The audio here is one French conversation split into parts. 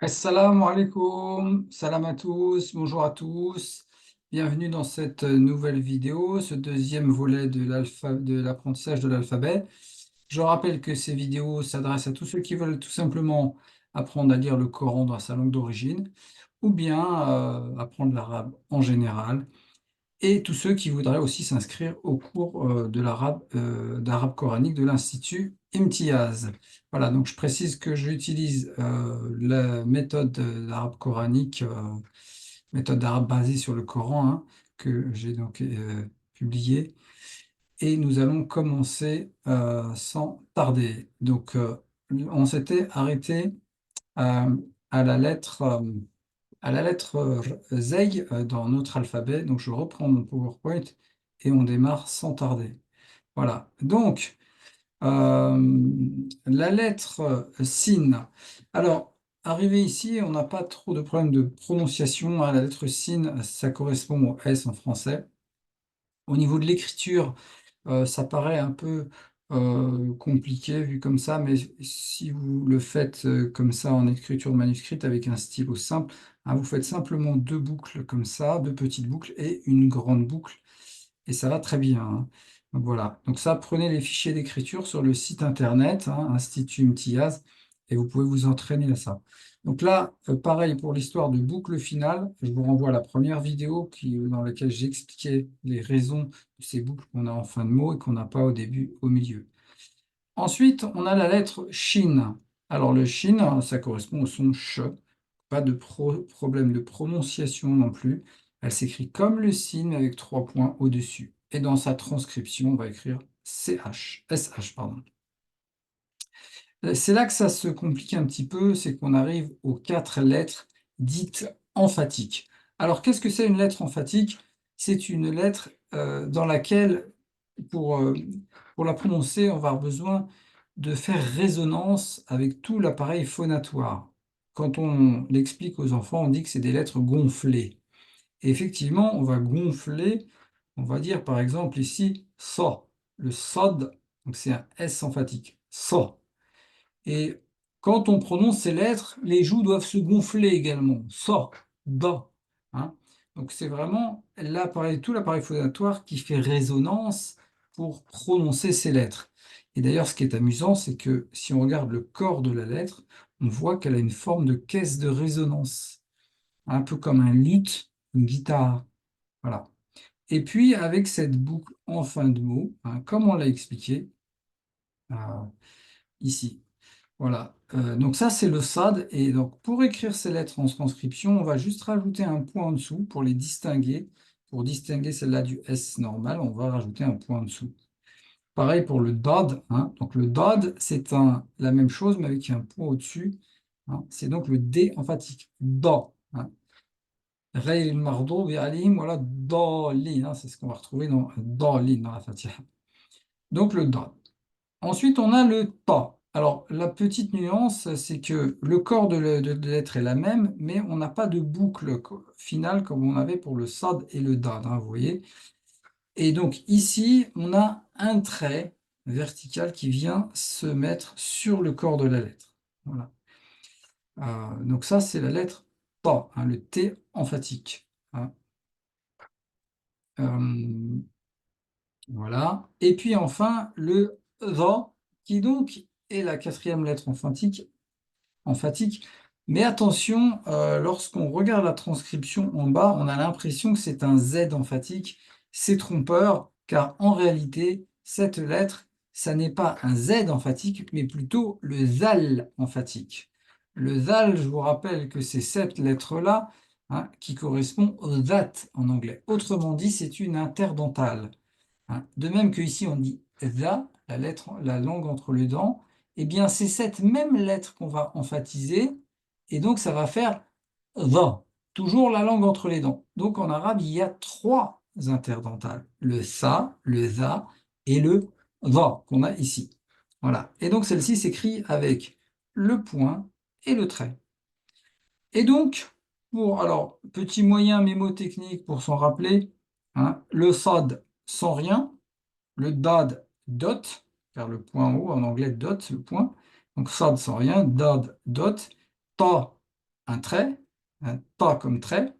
Assalamu alaikum, salam à tous, bonjour à tous. Bienvenue dans cette nouvelle vidéo, ce deuxième volet de l'apprentissage de l'alphabet. Je rappelle que ces vidéos s'adressent à tous ceux qui veulent tout simplement apprendre à lire le Coran dans sa langue d'origine, ou bien apprendre l'arabe en général, et tous ceux qui voudraient aussi s'inscrire au cours d'arabe coranique de l'Institut Imtiaz. Voilà, donc je précise que j'utilise la méthode d'arabe coranique, méthode d'arabe basée sur le Coran, hein, que j'ai donc publiée. Et nous allons commencer sans tarder. Donc, on s'était arrêté euh, à la lettre Zey dans notre alphabet. Donc je reprends mon PowerPoint et on démarre sans tarder. Voilà. Donc la lettre Sin. Alors, arrivé ici, on n'a pas trop de problème de prononciation, hein. La lettre Sin, ça correspond au S en français. Au niveau de l'écriture, ça paraît un peu compliqué vu comme ça, mais si vous le faites comme ça en écriture manuscrite avec un stylo simple, hein, vous faites simplement deux boucles comme ça, deux petites boucles et une grande boucle, et ça va très bien, hein. Donc voilà, donc ça, prenez les fichiers d'écriture sur le site internet, hein, Institut Imtiaz, et vous pouvez vous entraîner à ça. Donc là, pareil pour l'histoire de boucle finale, je vous renvoie à la première vidéo dans laquelle j'expliquais les raisons de ces boucles qu'on a en fin de mot et qu'on n'a pas au début, au milieu. Ensuite, on a la lettre Shin. Alors le Shin, ça correspond au son ch, pas de problème de prononciation non plus. Elle s'écrit comme le sin avec trois points au-dessus. Et dans sa transcription, on va écrire CH, SH, pardon. C'est là que ça se complique un petit peu, c'est qu'on arrive aux quatre lettres dites emphatiques. Alors, qu'est-ce que c'est une lettre emphatique? C'est une lettre dans laquelle, pour, euh, pour la prononcer, on va avoir besoin de faire résonance avec tout l'appareil phonatoire. Quand on l'explique aux enfants, on dit que c'est des lettres gonflées. Et effectivement, on va gonfler, on va dire par exemple ici, so, le sod, donc c'est un S emphatique, so. Et quand on prononce ces lettres, les joues doivent se gonfler également. So, da, hein. Donc c'est vraiment tout l'appareil phonatoire qui fait résonance pour prononcer ces lettres. Et d'ailleurs, ce qui est amusant, c'est que si on regarde le corps de la lettre, on voit qu'elle a une forme de caisse de résonance, un peu comme un luth, une guitare. Voilà. Et puis, avec cette boucle en fin de mot, hein, comme on l'a expliqué euh, ici. Voilà, donc ça c'est le SAD, et donc pour écrire ces lettres en transcription, on va juste rajouter un point en dessous pour les distinguer. Pour distinguer celle-là du S normal, on va rajouter un point en dessous. Pareil pour le DOD, hein. Donc le DOD, c'est la même chose, mais avec un point au-dessus, hein. C'est donc le D emphatique, DO, hein. Ghayril maghdubi alayhim voilà, DOLIN, hein. C'est ce qu'on va retrouver dans DOLIN dans la Fatiha. Donc le DOD. Ensuite, on a le ta. Alors, la petite nuance, c'est que le corps de lettre est la même, mais on n'a pas de boucle finale comme on avait pour le sad et le dad, hein, vous voyez. Et donc ici, on a un trait vertical qui vient se mettre sur le corps de la lettre. Voilà. Donc ça, c'est la lettre ta, hein, le T emphatique, hein. Euh, voilà. Et puis enfin, le the, qui donc est la quatrième lettre emphatique. Mais attention, lorsqu'on regarde la transcription en bas, on a l'impression que c'est un Z emphatique. C'est trompeur, car en réalité, cette lettre, ça n'est pas un Z emphatique, mais plutôt le ZAL emphatique. Le ZAL, je vous rappelle que c'est cette lettre-là, hein, qui correspond au THAT en anglais. Autrement dit, c'est une interdentale, hein. De même que ici on dit THA, la langue entre les dents, eh bien c'est cette même lettre qu'on va emphatiser, et donc ça va faire THA, toujours la langue entre les dents. Donc en arabe, il y a trois interdentales, le SA, le ZA et le THA qu'on a ici. Voilà. Et donc celle-ci s'écrit avec le point et le trait. Et donc, alors, petit moyen mémotechnique pour s'en rappeler, hein, le SAD sans rien, le dad dot, car le point en haut, en anglais dot, le point, donc sad sans rien, dad dot, ta un trait, un ta comme trait,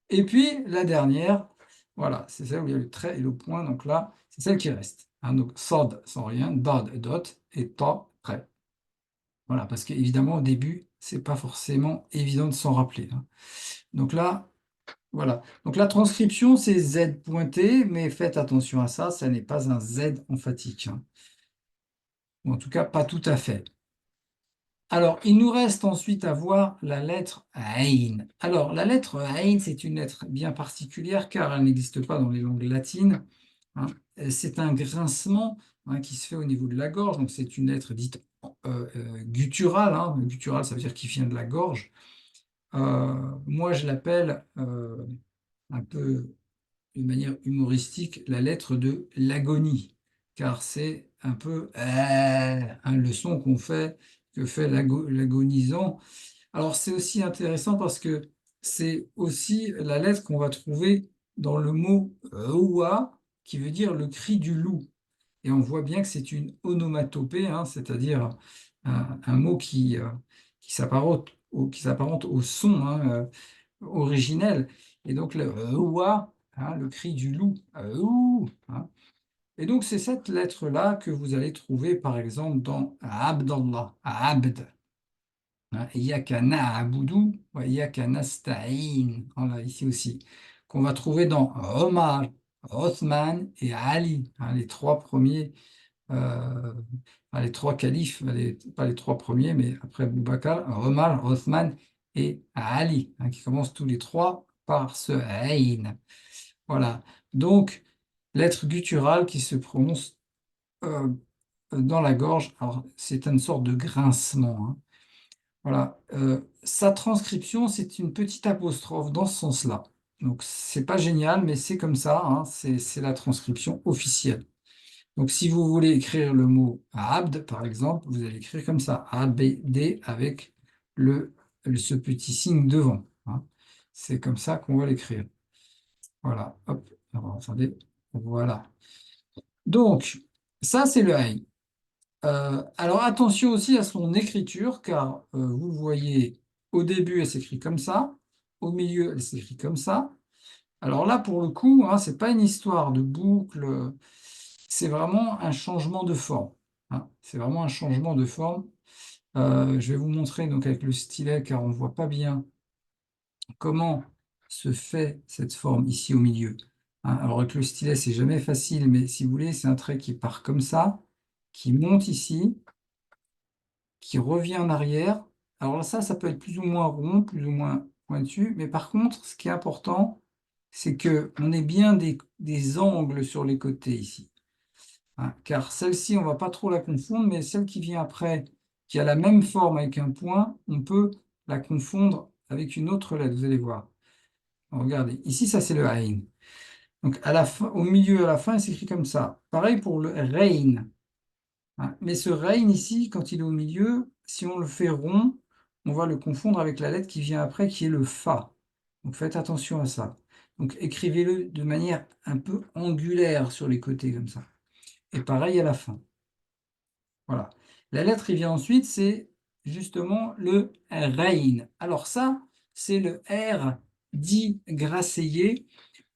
et puis la dernière, voilà, c'est celle où il y a le trait et le point, donc là, c'est celle qui reste. Hein, donc sad sans rien, dad dot, et ta trait. Voilà, parce qu'évidemment, au début, c'est pas forcément évident de s'en rappeler. Hein. Donc là, voilà. Donc la transcription, c'est Z pointé, mais faites attention à ça, ça n'est pas un Z emphatique. Hein. Ou en tout cas, pas tout à fait. Alors, il nous reste ensuite à voir la lettre Ain. Alors, la lettre Ain, c'est une lettre bien particulière car elle n'existe pas dans les langues latines. Hein. C'est un grincement hein, qui se fait au niveau de la gorge, donc c'est une lettre dite gutturale. Hein. Gutturale, ça veut dire qui vient de la gorge. Moi, je l'appelle un peu d'une manière humoristique la lettre de l'agonie, car c'est un peu hein, le son que fait l'agonisant. Alors c'est aussi intéressant parce que c'est aussi la lettre qu'on va trouver dans le mot oua, qui veut dire le cri du loup. Et on voit bien que c'est une onomatopée, hein, c'est-à-dire un mot qui qui s'apparente au son hein, originel. Et donc le oua, hein, le cri du loup, ouh, hein. Et donc c'est cette lettre-là que vous allez trouver par exemple dans Abdallah, Abd. Hein, Iyyaka na'budu wa iyyaka nasta'in. Voilà, ici aussi. Qu'on va trouver dans Omar, Othman et Ali, hein, les trois premiers, les trois califes, pas les trois premiers, mais après Boubacar, Omar, Othman et Ali, hein, qui commencent tous les trois par ce Ain. Voilà. Donc, lettre gutturale qui se prononce euh, dans la gorge. Alors, c'est une sorte de grincement. Hein. Voilà. Sa transcription, c'est une petite apostrophe dans ce sens-là. Donc, c'est pas génial, mais c'est comme ça. Hein, c'est la transcription officielle. Donc, si vous voulez écrire le mot abd, par exemple, vous allez écrire comme ça, ABD avec ce petit signe devant. Hein. C'est comme ça qu'on va l'écrire. Voilà. Hop. Alors, attendez. Voilà. Donc, ça, c'est le aïn. Alors attention aussi à son écriture, car vous voyez, au début, elle s'écrit comme ça, au milieu, elle s'écrit comme ça. Alors là, pour le coup, hein, c'est pas une histoire de boucle, c'est vraiment un changement de forme. Hein. C'est vraiment un changement de forme. Je vais vous montrer donc avec le stylet, car on ne voit pas bien comment se fait cette forme ici au milieu. Hein. Alors avec le stylet, c'est jamais facile, mais si vous voulez, c'est un trait qui part comme ça, qui monte ici qui revient en arrière. Alors là, ça peut être plus ou moins rond, plus ou moins pointu, mais par contre, ce qui est important, c'est qu'on ait bien des angles sur les côtés ici. Hein, car celle-ci, on ne va pas trop la confondre, mais celle qui vient après, qui a la même forme avec un point, on peut la confondre avec une autre lettre, vous allez voir. Regardez, ici, ça c'est le Ain. Donc à la fin, au milieu, à la fin, il s'écrit comme ça. Pareil pour le Rein. Hein. Mais ce Rein ici, quand il est au milieu, si on le fait rond, on va le confondre avec la lettre qui vient après, qui est le Fa. Donc faites attention à ça. Donc écrivez-le de manière un peu angulaire sur les côtés, comme ça. Et pareil à la fin. Voilà. La lettre qui vient ensuite, c'est justement le Rein. Alors ça, c'est le R dit grasseyé.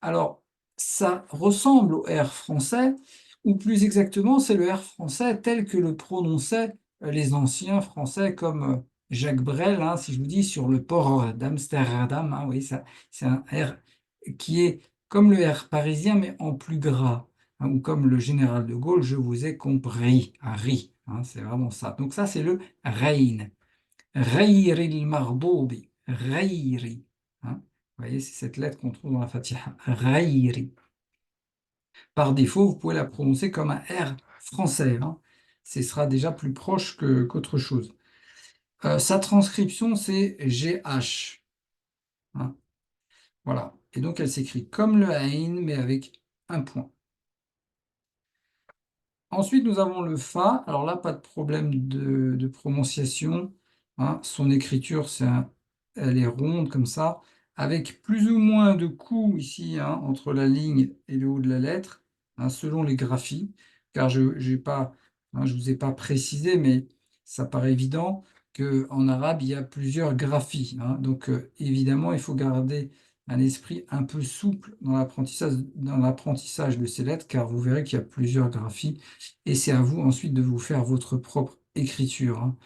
Alors, ça ressemble au R français, ou plus exactement, c'est le R français tel que le prononçaient les anciens français comme Jacques Brel, hein, si je vous dis sur le port d'Amsterdam, hein, oui, ça, c'est un R qui est comme le R parisien, mais en plus gras, hein, ou comme le général de Gaulle, je vous ai compris, un riz, hein, c'est vraiment ça. Donc ça, c'est le Rein. Ghayril maghdubi, ghayri. Hein. Vous voyez, c'est cette lettre qu'on trouve dans la Fatiha. Ghayri. Par défaut, vous pouvez la prononcer comme un R français. Hein. Ce sera déjà plus proche qu'autre chose. Sa transcription, c'est GH. Hein. Voilà. Et donc, elle s'écrit comme le Ain, mais avec un point. Ensuite, nous avons le Fa. Alors là, pas de problème de prononciation. Hein. Son écriture, elle est ronde comme ça, avec plus ou moins de coups ici hein, entre la ligne et le haut de la lettre, hein, selon les graphies, car je ne vous ai pas précisé, mais ça paraît évident. qu'en arabe, il y a plusieurs graphies, hein. Donc, évidemment, il faut garder un esprit un peu souple dans l'apprentissage de ces lettres, car vous verrez qu'il y a plusieurs graphies, et c'est à vous ensuite de vous faire votre propre écriture, hein.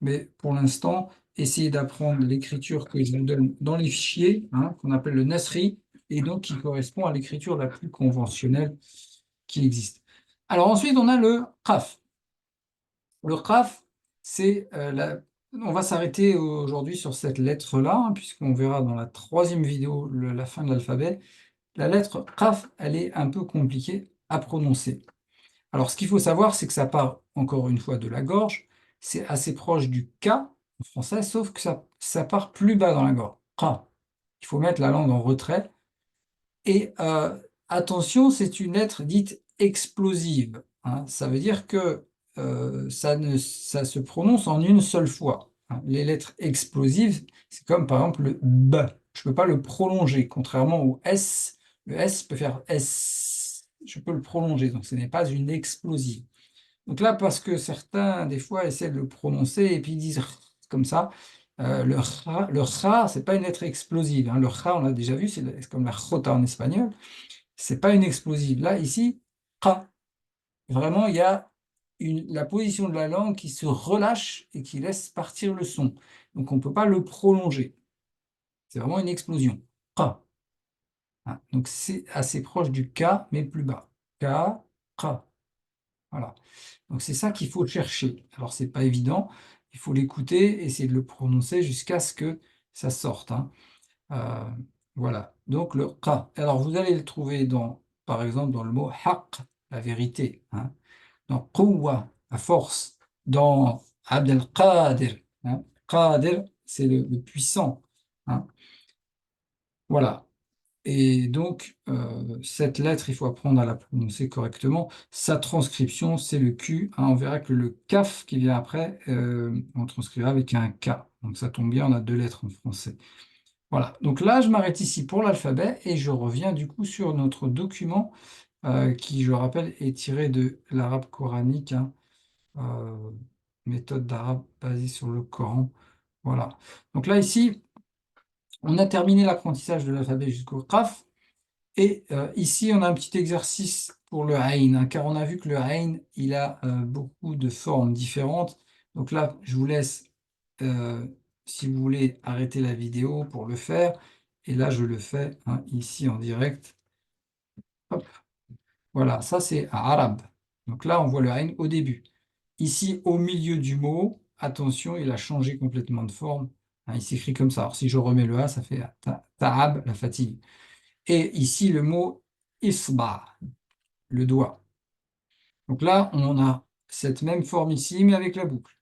Mais pour l'instant, essayez d'apprendre l'écriture que je vous donne dans les fichiers, hein, qu'on appelle le Nasri, et donc qui correspond à l'écriture la plus conventionnelle qui existe. Alors ensuite, on a le Qaf. Le Qaf, c'est on va s'arrêter aujourd'hui sur cette lettre-là, hein, puisqu'on verra dans la troisième vidéo la fin de l'alphabet. La lettre Qaf, elle est un peu compliquée à prononcer. Alors, ce qu'il faut savoir, c'est que ça part encore une fois de la gorge. C'est assez proche du K en français, sauf que ça part plus bas dans la gorge. Qa. Il faut mettre la langue en retrait. Et attention, c'est une lettre dite explosive, hein. Ça veut dire que ça se prononce en une seule fois, hein. Les lettres explosives, c'est comme par exemple le B. Je ne peux pas le prolonger, contrairement au S. Le S peut faire S. Je peux le prolonger, donc ce n'est pas une explosive. Donc là, parce que certains, des fois, essaient de le prononcer et puis ils disent comme ça. Le Kha, ce n'est pas une lettre explosive, hein. Le Kha, on l'a déjà vu, c'est comme la Jota en espagnol. C'est pas une explosive. Là, ici, Kha. Vraiment, il y a la position de la langue qui se relâche et qui laisse partir le son. Donc, on ne peut pas le prolonger. C'est vraiment une explosion. Kha. Hein. Donc, c'est assez proche du K, mais plus bas. K, Kha. Voilà. Donc c'est ça qu'il faut chercher. Alors c'est pas évident, il faut l'écouter, essayer de le prononcer jusqu'à ce que ça sorte, hein. Euh, voilà. Donc le qa. Alors vous allez le trouver par exemple, dans le mot haqq, la vérité, hein. Dans quwwa, la force. Dans Abd al-Qadir, hein. Qadir, c'est le puissant, hein. Voilà. Et donc, cette lettre, il faut apprendre à la prononcer correctement. Sa transcription, c'est le Q, hein. On verra que le CAF qui vient après, on transcrira avec un K. Donc ça tombe bien, on a deux lettres en français. Voilà, donc là, je m'arrête ici pour l'alphabet et je reviens du coup sur notre document qui, je rappelle, est tiré de l'arabe coranique, hein, euh, méthode d'arabe basée sur le Coran. Voilà. Donc là, ici, on a terminé l'apprentissage de l'alphabet jusqu'au Qaf. Et ici, on a un petit exercice pour le Ain, hein, car on a vu que le Ain, il a beaucoup de formes différentes. Donc là, je vous laisse, euh, si vous voulez, arrêter la vidéo pour le faire. Et là, je le fais, hein, ici en direct. Hop. Voilà, ça c'est arabe. Donc là, on voit le Ain au début. Ici, au milieu du mot, attention, il a changé complètement de forme, hein, il s'écrit comme ça. Alors si je remets le A, ça fait ta'ab, la fatigue. Et ici, le mot isba, le doigt. Donc là, on a cette même forme ici, mais avec la boucle.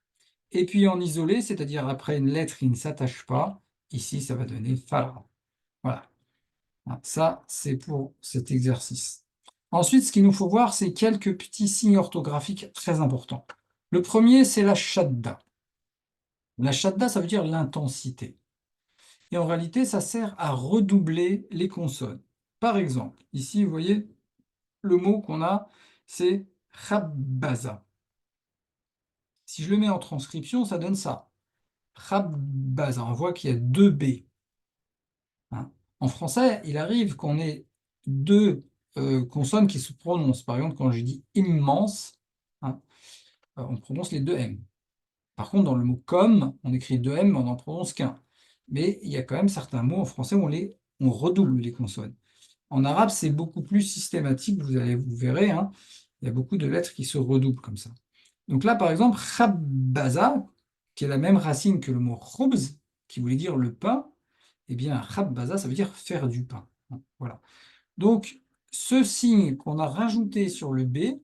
Et puis en isolé, c'est-à-dire après une lettre qui ne s'attache pas, ici, ça va donner fara. Voilà. Ça, c'est pour cet exercice. Ensuite, ce qu'il nous faut voir, c'est quelques petits signes orthographiques très importants. Le premier, c'est la shadda. La shadda, ça veut dire l'intensité. Et en réalité, ça sert à redoubler les consonnes. Par exemple, ici, vous voyez, le mot qu'on a, c'est khabbaza. Si je le mets en transcription, ça donne ça. Khabbaza. On voit qu'il y a deux B, hein. En français, il arrive qu'on ait deux consonnes qui se prononcent. Par exemple, quand je dis immense, hein, on prononce les deux M. Par contre, dans le mot comme, on écrit deux M, mais on n'en prononce qu'un. Mais il y a quand même certains mots en français où on redouble les consonnes. En arabe, c'est beaucoup plus systématique, vous verrez, hein, il y a beaucoup de lettres qui se redoublent comme ça. Donc là, par exemple, khabbaza, qui est la même racine que le mot khubz, qui voulait dire le pain, eh bien, khabbaza, ça veut dire faire du pain. Voilà. Donc, ce signe qu'on a rajouté sur le B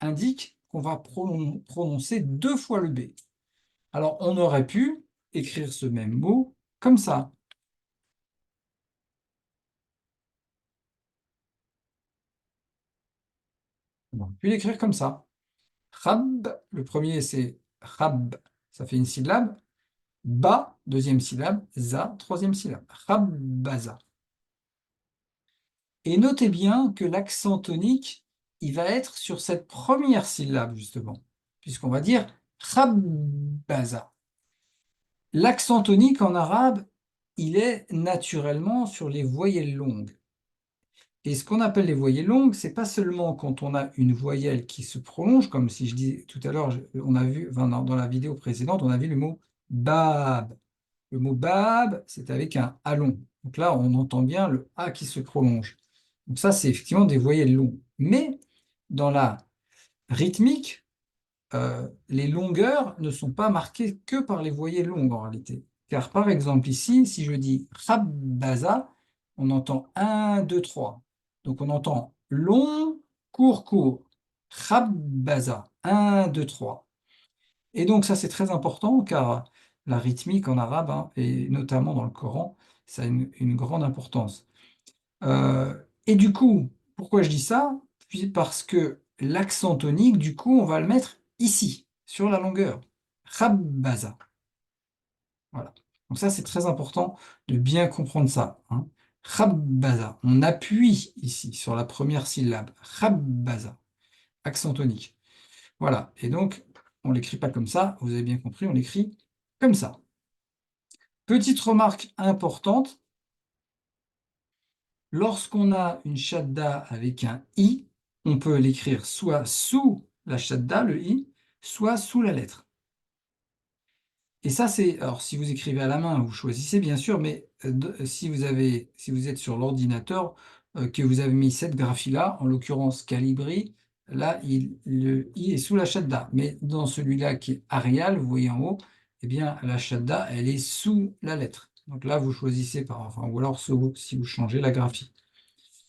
indique qu'on va prononcer deux fois le B. Alors, on aurait pu écrire ce même mot comme ça. On aurait pu l'écrire comme ça. Khab, le premier c'est khab, ça fait une syllabe. Ba, deuxième syllabe. Za, troisième syllabe. Khabbaza. Et notez bien que l'accent tonique, il va être sur cette première syllabe, justement, puisqu'on va dire khabbaza. L'accent tonique en arabe, il est naturellement sur les voyelles longues. Et ce qu'on appelle les voyelles longues, c'est pas seulement quand on a une voyelle qui se prolonge, comme si je dis tout à l'heure, on a vu, enfin, dans la vidéo précédente, on a vu le mot bab. Le mot bab, c'est avec un A long. Donc là, on entend bien le A qui se prolonge. Donc ça, c'est effectivement des voyelles longues. Mais dans la rythmique, les longueurs ne sont pas marquées que par les voyelles longues en réalité. Car par exemple ici, si je dis khabbaza, on entend un, 2, 3. Donc on entend long, court, court. Khabbaza, un, 2, 3. Et donc ça c'est très important car la rythmique en arabe, hein, et notamment dans le Coran, ça a une grande importance. Et du coup, pourquoi je dis ça? Puis parce que l'accent tonique, du coup, on va le mettre ici, sur la longueur. Khabbaza. Voilà. Donc ça, c'est très important de bien comprendre ça, hein. Khabbaza. On appuie ici sur la première syllabe. Khabbaza. Accent tonique. Voilà. Et donc, on ne l'écrit pas comme ça. Vous avez bien compris, on l'écrit comme ça. Petite remarque importante. Lorsqu'on a une shadda avec un i, on peut l'écrire soit sous la shadda, le i, soit sous la lettre. Et ça, c'est, alors si vous écrivez à la main, vous choisissez bien sûr, mais si vous êtes sur l'ordinateur, que vous avez mis cette graphie-là, en l'occurrence Calibri, là, le i est sous la shadda. Mais dans celui-là qui est Arial, vous voyez en haut, eh bien, la shadda, elle est sous la lettre. Donc là, vous choisissez par, enfin, ou alors si vous changez la graphie.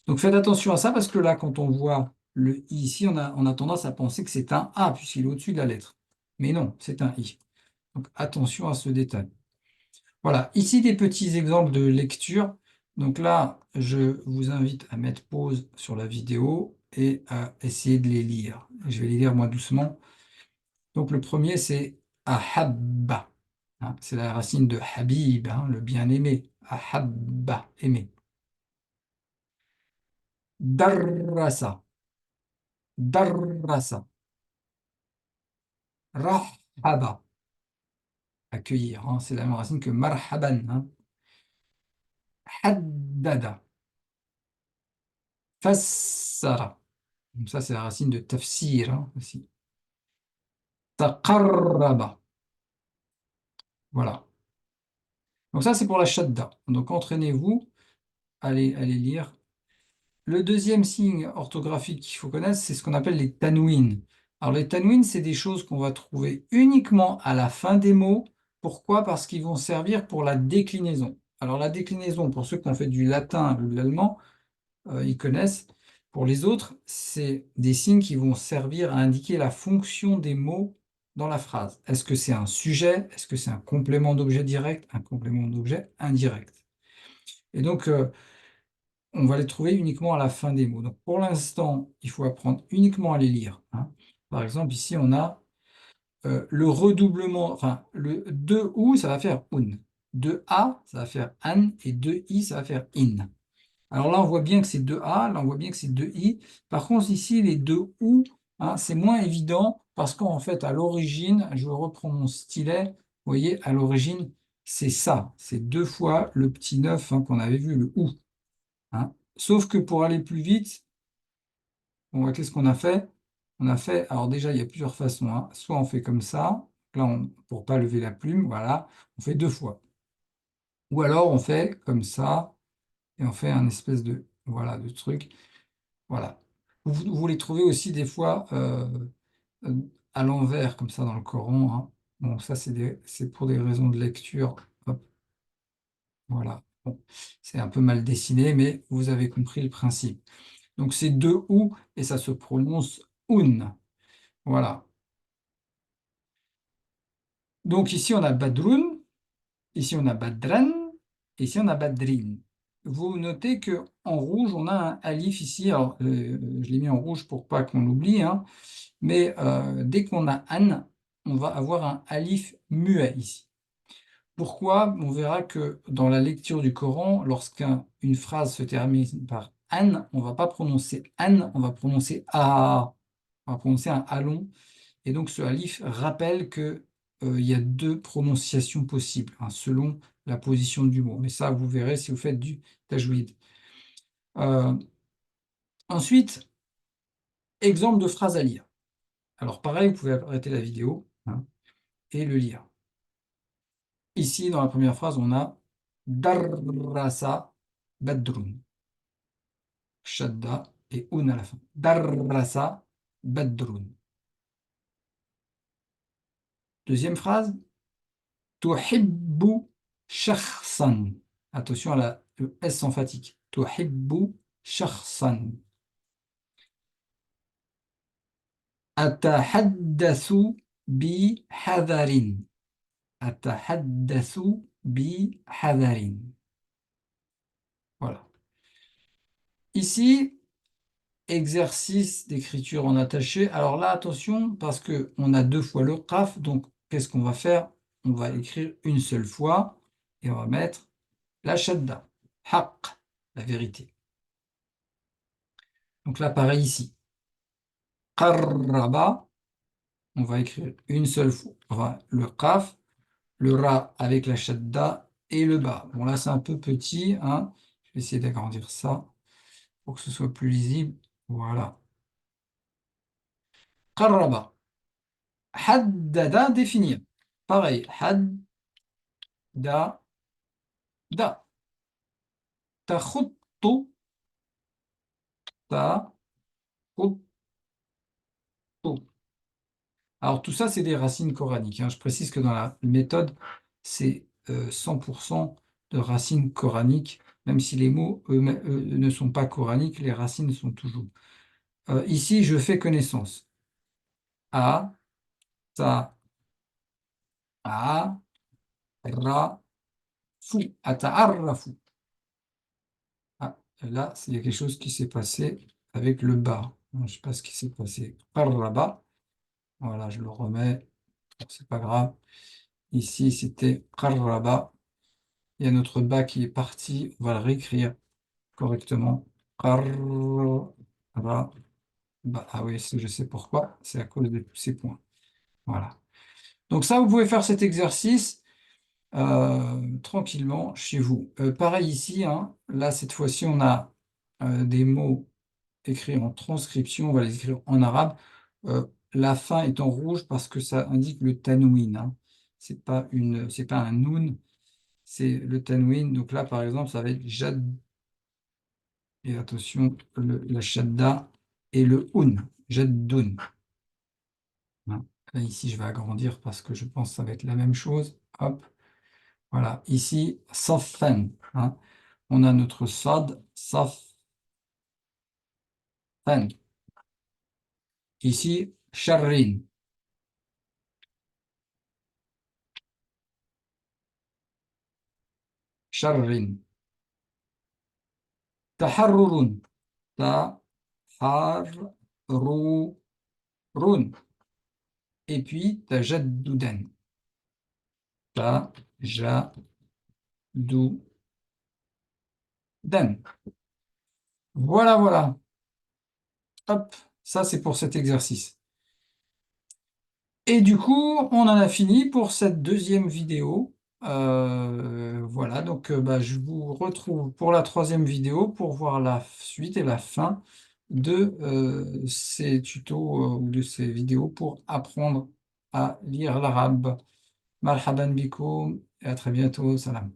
Donc faites attention à ça parce que là, quand on voit le i ici, on a tendance à penser que c'est un A puisqu'il est au-dessus de la lettre. Mais non, c'est un i. Donc attention à ce détail. Voilà, ici des petits exemples de lecture. Donc là, je vous invite à mettre pause sur la vidéo et à essayer de les lire. Je vais les lire moi doucement. Donc le premier, c'est ahabba, hein. C'est la racine de habib, hein, le bien-aimé. Ahabba, aimé. Darrasa, darrasa. Rahaba, accueillir, hein, c'est la même racine que marhaban, hein. Haddada, fassara. Donc ça, c'est la racine de tafsir, hein, aussi. Taqarraba. Voilà. Donc ça, c'est pour la shadda. Donc entraînez-vous à les lire. Le deuxième signe orthographique qu'il faut connaître, c'est ce qu'on appelle les tanwins. Alors les tanwins, c'est des choses qu'on va trouver uniquement à la fin des mots. Pourquoi? Parce qu'ils vont servir pour la déclinaison. Alors la déclinaison, pour ceux qui ont fait du latin ou de l'allemand, ils connaissent. Pour les autres, c'est des signes qui vont servir à indiquer la fonction des mots dans la phrase. Est-ce que c'est un sujet? Est-ce que c'est un complément d'objet direct? Un complément d'objet indirect? Et donc, on va les trouver uniquement à la fin des mots. Donc, pour l'instant, il faut apprendre uniquement à les lire, hein. Par exemple, ici, on a le redoublement, enfin, le 2 ou, ça va faire un. 2 a, ça va faire an, et 2 i, ça va faire in. Alors là, on voit bien que c'est deux A, là, on voit bien que c'est deux I. Par contre, ici, les deux OU, hein, c'est moins évident parce qu'en fait, à l'origine, je reprends mon stylet, vous voyez, à l'origine, c'est ça. C'est deux fois le petit 9 hein, qu'on avait vu, le OU, hein. Sauf que pour aller plus vite, qu'est-ce qu'on a fait? On a fait, alors déjà, il y a plusieurs façons, hein. Soit on fait comme ça, là, pour ne pas lever la plume, voilà, on fait deux fois. Ou alors on fait comme ça, et on fait un espèce de, voilà, de truc. Voilà. Vous les trouvez aussi des fois euh, à l'envers, comme ça, dans le Coran, hein. Bon, ça, c'est pour des raisons de lecture. Hop, voilà. Bon, c'est un peu mal dessiné, mais vous avez compris le principe. Donc, c'est deux ou et ça se prononce un. Voilà. Donc, ici, on a badrun, ici, on a badran, et ici, on a badrin. Vous notez que en rouge, on a un alif ici. Alors, je l'ai mis en rouge pour pas qu'on l'oublie, hein. Mais dès qu'on a an, on va avoir un alif muet ici. Pourquoi? On verra que dans la lecture du Coran, lorsqu'une phrase se termine par an, on ne va pas prononcer an, on va prononcer a. On va prononcer un a long. Et donc ce alif rappelle que il y a deux prononciations possibles, hein, selon la position du mot. Mais ça, vous verrez si vous faites du tajwid. Euh, ensuite, exemple de phrase à lire. Alors pareil, vous pouvez arrêter la vidéo, hein, et le lire. Ici, dans la première phrase, on a Darrasa Badrun. Shadda et un à la fin. Darrasa Badrun. Deuxième phrase. Tuhibbu shakhsan. Attention à le S emphatique. Tuhibbu shakhsan. Atahaddathu bi hadarin. Atahaddathu bi hadarin. Voilà. Ici, exercice d'écriture en attaché. Alors là, attention, parce qu'on a deux fois le qaf, donc qu'est-ce qu'on va faire? On va écrire une seule fois et on va mettre la shadda. Haqq, la vérité. Donc là, pareil ici. Qarraba, on va écrire une seule fois. Enfin, le qaf, le ra avec la shadda et le ba. Bon, là, c'est un peu petit, hein. Je vais essayer d'agrandir ça pour que ce soit plus lisible. Voilà. Qarraba. Haddada, définir. Pareil. Haddada. Takhuttu. Takhuttu. Alors, tout ça, c'est des racines coraniques, hein. Je précise que dans la méthode, c'est 100% de racines coraniques. Même si les mots, eux, ne sont pas coraniques, les racines sont toujours. Ici, je fais connaissance. A, ta, a, ra, fou. Ata'arrafu. Ah, là, il y a quelque chose qui s'est passé avec le bas. Je ne sais pas ce qui s'est passé. Qarraba. Voilà, je le remets. C'est pas grave. Ici, c'était qarraba. Il y a notre bas qui est parti. On va le réécrire correctement. Qarraba. Ah oui, je sais pourquoi. C'est à cause de tous ces points. Voilà. Donc ça, vous pouvez faire cet exercice tranquillement chez vous. Pareil ici, hein. Là, cette fois-ci, on a des mots écrits en transcription. On va les écrire en arabe. La fin est en rouge parce que ça indique le tanwin, hein. C'est pas un noun, c'est le tanwin. Donc là, par exemple, ça va être jad. Et attention, la shadda et le un. Jaddun. Hein. Là, ici, je vais agrandir parce que je pense que ça va être la même chose. Hop. Voilà. Ici, saffan, hein. On a notre sad, saffan. Ici, sharrin. Sharrin. Taharrurun. Taharrurun. Et puis, tajaddudan. Tajaddudan. Voilà, voilà. Hop, ça c'est pour cet exercice. Et du coup, on en a fini pour cette deuxième vidéo. Voilà, donc bah, je vous retrouve pour la troisième vidéo pour voir la suite et la fin de ces tutos ou de ces vidéos pour apprendre à lire l'arabe. Marhaban bikoum et à très bientôt. Salam.